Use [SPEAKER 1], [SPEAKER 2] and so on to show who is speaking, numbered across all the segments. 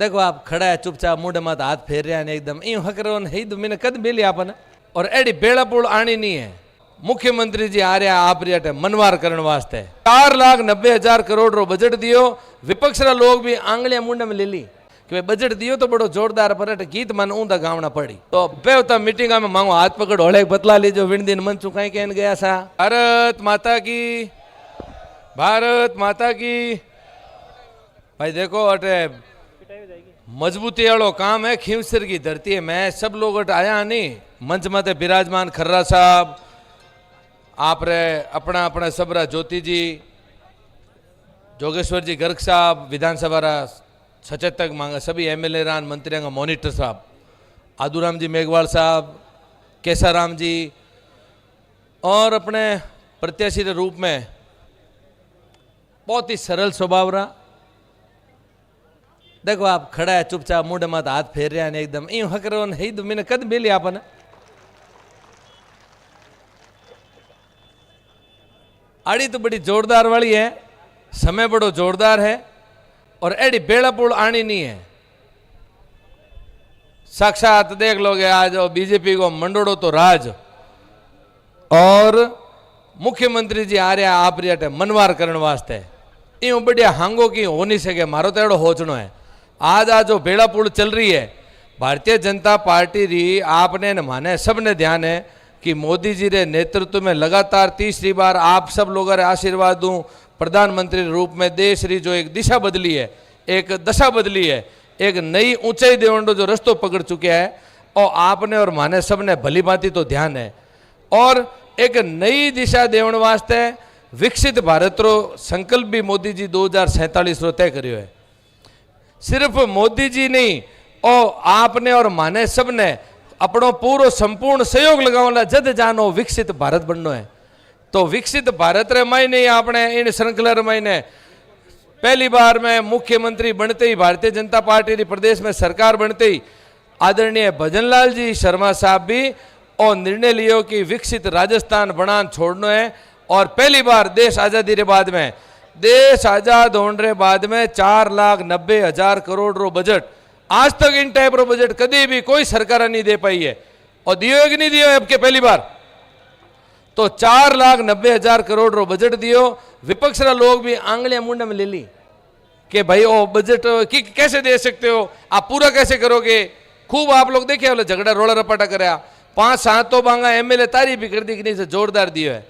[SPEAKER 1] देखो आप खड़ा है चुपचाप मुंडे मत हाथ फेर रहा है एकदम यूं हकरो ही तो मैंने कद मिली आपने और एडी बेड़ापुड़ आनी नहीं है। मुख्यमंत्री जी आ रहा आप रिया मनवार करने वास्ते 4,90,000 करोड़ रो बजट दियो। विपक्ष रा लोग भी आंगलियां मुंडे में ले ली कि भाई बजट दियो तो बड़ो जोरदार पर गीत मन ऊंदा गावना पड़ी। तो बेवता मीटिंग में मांगो हाथ पकड़ होले बतला लीजो विन दिन मन चुकाई कहन गया सा भारत माता की, भारत माता की। भाई देखो अटे मजबूती वालों काम है, खींवसर की धरती है। मैं सब लोग अट आया नहीं मंच माते विराजमान खर्रा साहब आप रे अपना अपना सबरा ज्योति जी, जोगेश्वर जी गर्ग साहब, विधानसभा रा सचेतक मांगा सभी एमएलए रान मंत्री का मॉनिटर साहब, आदूराम जी मेघवाल साहब, केसाराम जी और अपने प्रत्याशी के रूप में बहुत ही सरल स्वभाव रहा। देखो आप खड़ा है चुपचाप मुंडे मत हाथ फेर रहा है एकदम यूं हकरो ही तो मैंने कद मिली आपने। आड़ी तो बड़ी जोरदार वाली है, समय बड़ो जोरदार है और एडी बेड़ापुड़ आनी नहीं है। साक्षात देख लोगे आज बीजेपी को मंडोड़ो तो राज और मुख्यमंत्री जी आ रहा आप रिया मनवार करने वास्ते यूं बढ़िया हांगो की हो नहीं सके। मारो तो एड़ो होचनो है आज जो बेड़ापुड़ चल रही है भारतीय जनता पार्टी री आपने न माने सबने ध्यान है कि मोदी जी रे नेतृत्व में लगातार तीसरी बार आप सब लोगों रे आशीर्वाद दूं प्रधानमंत्री रूप में देश री जो एक दिशा बदली है, एक दशा बदली है, एक नई ऊंचाई देवंडो जो रस्तो पकड़ चुके हैं और आपने और माने सबने भली भांति तो ध्यान है और एक नई दिशा देवन वास्ते विकसित भारत रो संकल्प भी मोदी जी 2047 रो तय करियो है। सिर्फ मोदी जी नहीं और आपने और माने सबने अपनो पूरो संपूर्ण सहयोग लगावला जद जानो विकसित भारत बननो है। तो विकसित भारत रे मायने आपने इन श्रृंखला रे मायने पहली बार में मुख्यमंत्री बनते ही भारतीय जनता पार्टी री प्रदेश में सरकार बनते ही आदरणीय भजनलाल जी शर्मा साहब भी और निर्णय लियो कि विकसित राजस्थान बनान छोड़नो है और पहली बार देश आजादी रे बाद में, देश आजाद होने रे बाद में 4,90,000 करोड़ रो बजट आज तक इन टाइप रो बजट कभी भी कोई सरकार नहीं दे पाई है और दियो कि नहीं दियो अब के पहली बार। तो 4,90,000 करोड़ रो बजट दियो। विपक्ष रा लोग भी आंगलियां मुंडे में ले ली कि भाई ओ बजट की कैसे दे सकते हो, आप पूरा कैसे करोगे। खूब आप लोग देखे बोले झगड़ा रोड़ा रपाटा कराया, 5-7 तो बांगा एमएलए तारीफ भी कर दी कि नहीं से जोरदार दियो है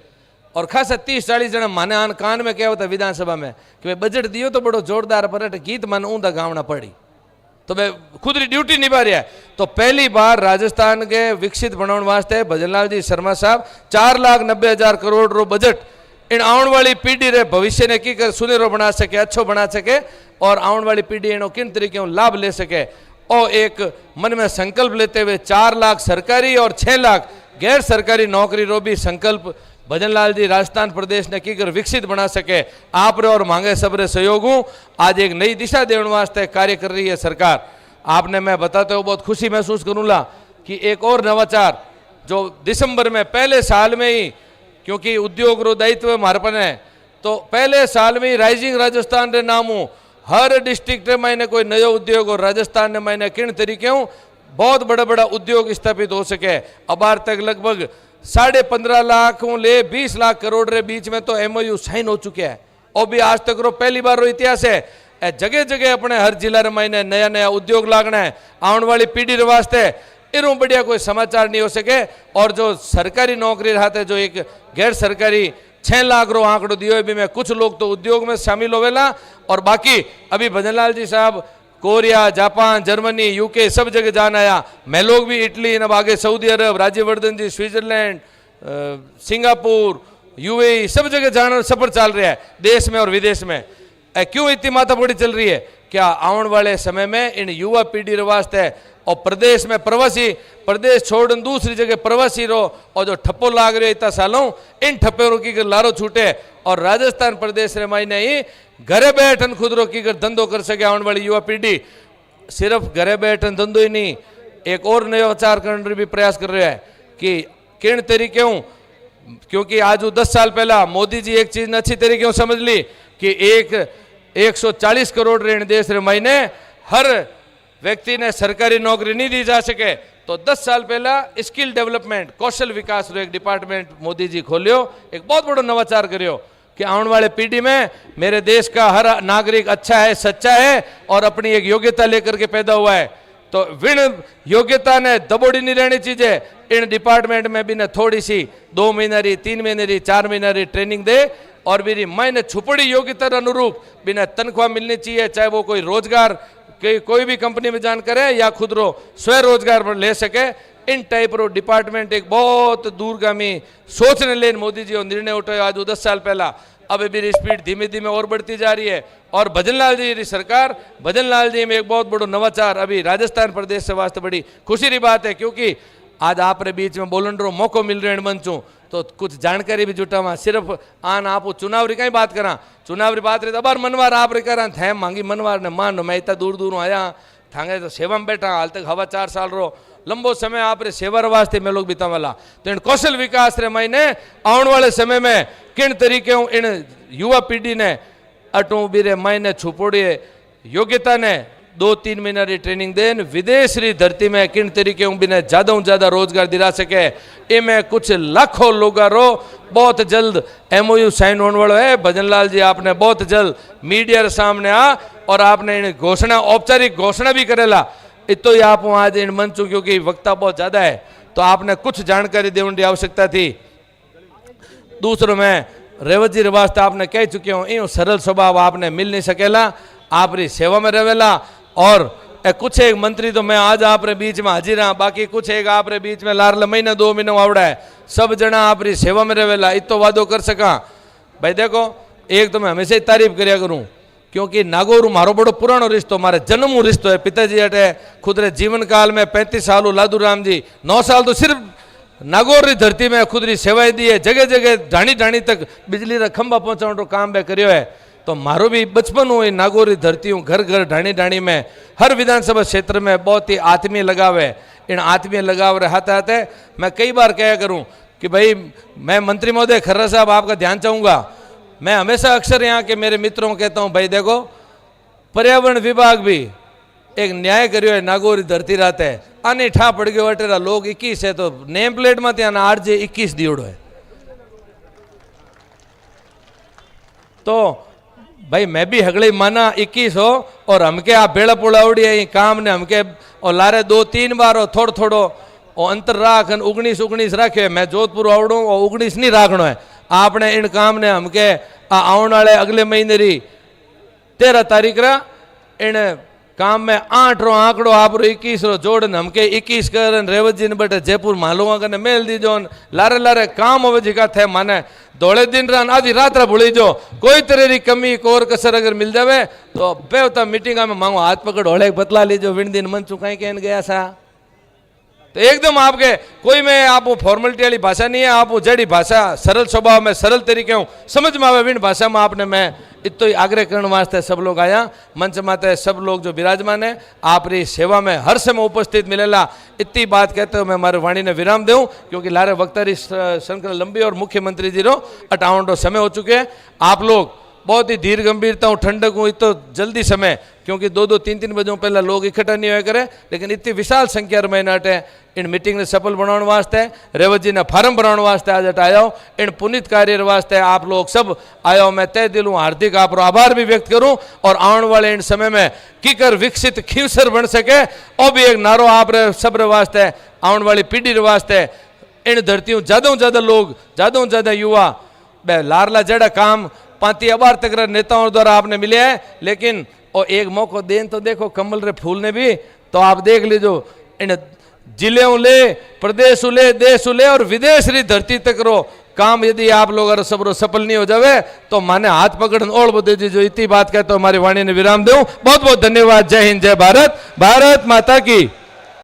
[SPEAKER 1] और खासा 30-40 जना माने आन कान में क्या होता विधानसभा में कि भाई बजट दियो तो बड़ो जोरदार पर गीत मन ऊंदा गावना पड़ी। तो मैं खुद री ड्यूटी निभा रहा है। तो पहली बार राजस्थान के विकसित बनाने वास्ते भजनलाल जी शर्मा साहब 4,90,000 करोड़ रो बजट इन आने वाली पीढ़ी रे भविष्य ने की कर सुनेरो बना सके, अच्छो बना सके और आने वाली पीढ़ी इनो किन तरीके लाभ ले सके और एक मन में संकल्प लेते हुए 4 लाख सरकारी और 6 लाख गैर सरकारी नौकरी रो भी संकल्प भजनलाल जी राजस्थान प्रदेश ने की कर विकसित बना सके। आप रे और मांगे सबरे सहयोग आज एक नई दिशा देने वास्ते कार्य कर रही है सरकार। आपने मैं बताते हुए बहुत खुशी महसूस करूँगा कि एक और नवाचार जो दिसंबर में पहले साल में ही, क्योंकि उद्योग रो दायित्व हमारे पर है, तो पहले साल में ही राइजिंग राजस्थान रे नामों हर डिस्ट्रिक्ट रे मैंने कोई नयो उद्योग और राजस्थान ने मैंने किन तरीके बहुत बड़ा बड़ा उद्योग स्थापित हो सके। अब तक लगभग 15.5 लाख ले 20 लाख करोड़ रे बीच में तो एमओयू साइन हो चुके हैं और भी आज तक रो पहली बार रो इतिहास है। जगह जगह अपने हर जिला रे मायने नया नया उद्योग लागना है आने वाली पीढ़ी रे वास्ते। इनो बढ़िया कोई समाचार नहीं हो सके और जो सरकारी नौकरी रहते जो एक गैर सरकारी 6 लाख रो आंकड़ो दियो भी मैं कुछ लोग तो उद्योग में शामिल होवेला और बाकी अभी भजनलाल जी साहब कोरिया, जापान, जर्मनी, यूके सब जगह जान आया। मैं लोग भी इटली, अब आगे सऊदी अरब, राज्यवर्धन जी स्विट्जरलैंड, सिंगापुर, यूएई सब जगह जाना सफर चल रहा है देश में और विदेश में। क्यों इतनी माथापड़ी चल रही है? क्या आने वाले समय में इन युवा पीढ़ी रे वास्ते और प्रदेश में प्रवासी, प्रदेश छोड़ दूसरी जगह प्रवासी रो और जो ठप्पो लाग रहे इतना सालों इन ठप्पे की लारो छूटे और राजस्थान प्रदेश रे मायने ही घरे बैठन खुद रो की धंधो कर सके। आने वाली युवा पीढ़ी सिर्फ घरे बैठन धंधो ही नहीं, एक और नवाचार करने भी प्रयास कर रहे हैं कि किन तरीके क्योंकि आज 10 साल पहला मोदी जी एक चीज अच्छी तरीके समझ ली कि 140 करोड़ ऋण देश रे महीने हर व्यक्ति ने सरकारी नौकरी नहीं दी जा सके तो 10 साल पहला स्किल डेवलपमेंट कौशल विकास रो एक डिपार्टमेंट मोदी जी खोलियो, एक बहुत बड़ो नवाचार करियो कि आने वाले पीढ़ी में मेरे देश का हर नागरिक अच्छा है, सच्चा है और अपनी एक योग्यता लेकर के पैदा हुआ है। तो विण योग्यता ने दबोड़ी नहीं रहनी चाहिए। इन डिपार्टमेंट में भी न थोड़ी सी 2 महीना री, 3 महीने री, 4 महीना री ट्रेनिंग दे और भी मैंने छुपड़ी योग्यता अनुरूप बिना तनख्वाह मिलनी चाहिए, चाहे वो कोई रोजगार कोई भी कंपनी में जान करे या खुद रो स्वरोजगार पर ले सके। इन टाइप रो डिपार्टमेंट एक बहुत दूरगामी सोचने लेन मोदी जी निर्णय उठाया आज 10 साल पहला। अब भी स्पीड धीमे धीमे और बढ़ती जा रही है और भजनलाल जी की सरकार, भजनलाल जी में एक बहुत बड़ो नवाचार अभी राजस्थान प्रदेश से वास्ते बड़ी खुशी की बात है, क्योंकि आज आप बीच में बोलन रो मौको मिल रहे मंचू तो कुछ जानकारी भी जुटावा। सिर्फ आन आप चुनाव री कहीं बात करा, चुनाव री बात रही अबार मनवार आप रे करा थे मांगी मनवार ने मान मैं इतना दूर दूर आया थांगे तो सेवा में बैठा हाल तक हवा 4 साल रो लंबो समय आप रे सेवा वास्ते में लोग बितावला। तो इन कौशल विकास रे महीने आने वाले समय में किन तरीके इन युवा पीढ़ी ने अटू बीरे महीने छुपोड़ी योग्यता ने 2-3 महीना री ट्रेनिंग देन विदेश री धरती में किन तरीके बिना ज्यादा रोजगार दिला सके। इनमें कुछ लाखों लोग रो बहुत जल्द MOU साइन होने वाला है। भजनलाल जी आपने बहुत जल्द मीडिया सामने आ और आपने इन घोषणा औपचारिक घोषणा भी करेला। इतो ही आप आज इन मंचों क्योंकि वक्ता बहुत ज्यादा है तो आपने कुछ जानकारी देने की आवश्यकता थी। दूसरों में रेवत जी वास्ते आपने कह चुके हो यूँ सरल स्वभाव आपने मिल नहीं सकेला, आप री सेवा में रहेला और कुछ एक मंत्री तो मैं आज आप रे बीच में हाजिर हाँ, बाकी कुछ एक आप रे बीच में लार महीना 2 महीना आवड़ा है, सब जना आप री सेवा में रहेला। इतो वादो कर सका भाई देखो एक तो मैं हमेशा ही तारीफ करिया करूँ क्योंकि नागौर मारो बड़ो पुरानो रिश्तो, मारे जन्म रिश्तो है। पिताजी अटे खुद रे जीवन काल में 35 साल लादू राम जी 9 साल तो सिर्फ नागौर री धरती में खुद री सेवाएं दी है, जगह जगह ढाणी ढाणी तक बिजली रा खंबा पहुंचाने रो काम बे करियो है। तो मारो भी बचपन हो नागौर री धरती हूँ, घर घर ढाणी ढाणी में हर विधानसभा क्षेत्र में बहुत ही आत्मीय लगाव है। इन आत्मीय लगाव रहे हाथ हाथ है। मैं कई बार कहा करूँ कि भाई मैं मंत्री महोदय खर्रा साहब आपका ध्यान चाहूँगा, मैं हमेशा अक्सर यहाँ के मेरे मित्रों को कहता हूँ भाई देखो पर्यावरण विभाग भी एक न्याय करियो है नागौर धरती रात है आने ठा पड़ गयो अटेरा लोग 21 है तो नेम प्लेट में ત્યાં RJ 21 दियोड़ो है। तो भाई मैं भी हगले माना 21 हो और हमके आप बेड़ा पोड़ा उड़ी है काम ने हमके और लारे 2-3 बार हो थोड़ो थोड़ो और अंतर राख 19 राखे। मैं जोधपुर आवड़ू और 19 नहीं राखनो है। आपने इन काम ने हमके आने वाले अगले महीने री 13 तारीख रा इन काम में 8 रो आंकड़ो आप रो 21 रो जोड़न हमके 21 करन रेवत जी ने बटे जयपुर मालूंगा कने मेल दी जो लारे लारे काम होवे जिका थे माने दौड़े दिन रान आधी रात रा भूली जो कोई तरह री कमी कोर कसर अगर मिल जावे तो बेवता मीटिंग में मांगो हाथ पकड़ होले बतला लीजो विन दिन मन चुकाई कहन गया सा। तो एकदम आपके कोई में आप फॉर्मेलिटी वाली भाषा नहीं है, आप जड़ी भाषा सरल स्वभाव में सरल तरीके हूँ समझ में आवे विन भाषा में आपने मैं इतो ही आग्रह करने वास्ते सब लोग आया मंच माते सब लोग जो विराजमान है आप री सेवा में हर समय उपस्थित मिलेला। इतनी बात कहते हो मैं मारे वाणी ने विराम दूं क्योंकि लारे वक्तारी श्रृंखला लंबी और मुख्यमंत्री जी रो अटाउंडो समय हो चुके हैं। आप लोग बहुत ही धीर गंभीरता हूँ ठंडक हूँ इतो जल्दी समय क्योंकि 2-3 बजे पहले लोग इकट्ठा नहीं हुआ करे लेकिन इतनी विशाल संख्या में अटे इन मीटिंग ने सफल बनाने वास्ते रेवत जी ने फार्म बनाने वास्ते आज आयो इन पुनीत कार्य वास्ते आप लोग सब आयो। मैं तय दिल हार्दिक आप आभार भी व्यक्त करूं और आने वाले इन समय में कीकर विकसित खीवसर बन सके और भी एक नारो आप सब वास्ते आने वाली पीढ़ी वास्ते इन धरती ज्यादा लोग ज्यादा युवा लारला जड़ा काम 5 तक नेताओं द्वारा आपने मिले हैं लेकिन और एक मौका देन तो देखो कमल रे फूल ने भी तो आप देख लीजो इन जिले ले प्रदेश ले देश ले और विदेश री धरती तक रो काम यदि आप लोग सब रो सफल नहीं हो जावे तो माने हाथ पकड़ ओढ़ बदे जो इतनी बात कहते हो हमारी वाणी ने विराम दूं। बहुत बहुत धन्यवाद। जय हिंद, जय भारत, भारत माता की।